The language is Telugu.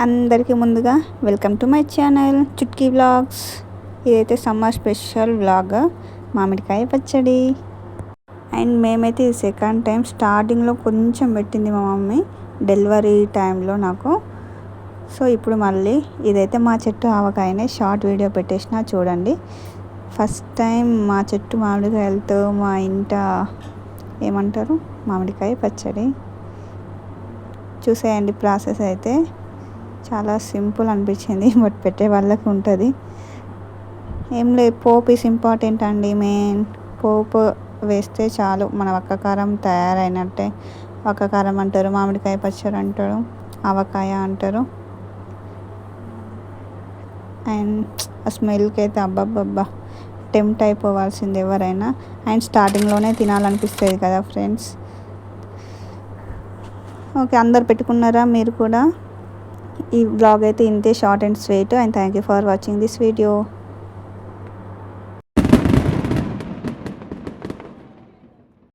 అందరికీ ముందుగా welcome to my channel Chutki vlogs. ఇదైతే సమ్మర్ స్పెషల్ వ్లాగ్, మామిడికాయ పచ్చడి. అండ్ మేమైతే ఇది సెకండ్ టైం. స్టార్టింగ్లో కొంచెం పెట్టింది మా మమ్మీ డెలివరీ టైంలో నాకు. సో ఇప్పుడు మళ్ళీ ఇదైతే మా చెట్టు ఆవకాయనే షార్ట్ వీడియో పెట్టేసిన చూడండి. ఫస్ట్ టైం మా చెట్టు మామిడికాయలతో మా ఇంట ఏమంటారు మామిడికాయ పచ్చడి. చూసేయండి ప్రాసెస్ అయితే చాలా సింపుల్ అనిపించింది, బట్ పెట్టే వాళ్ళకి ఉంటుంది. ఏం లేదు, పోపు ఇస్ ఇంపార్టెంట్ అండి. మెయిన్ పోపు వేస్తే చాలు, మన వక్కకారం తయారైనట్టే. వక్కకారం అంటారు, మామిడికాయ పచ్చడి అంటారు, ఆవకాయ అంటారు. అండ్ ఆ స్మెల్కి అయితే అబ్బబ్బబ్బా టెంప్ట్ అయిపోవాల్సింది ఎవరైనా. అండ్ స్టార్టింగ్లోనే తినాలనిపిస్తుంది కదా ఫ్రెండ్స్. ఓకే, అందరు పెట్టుకున్నారా మీరు కూడా? ఈ బ్లాగ్ అయితే ఇంతే, short and sweet. And thank you for watching this video.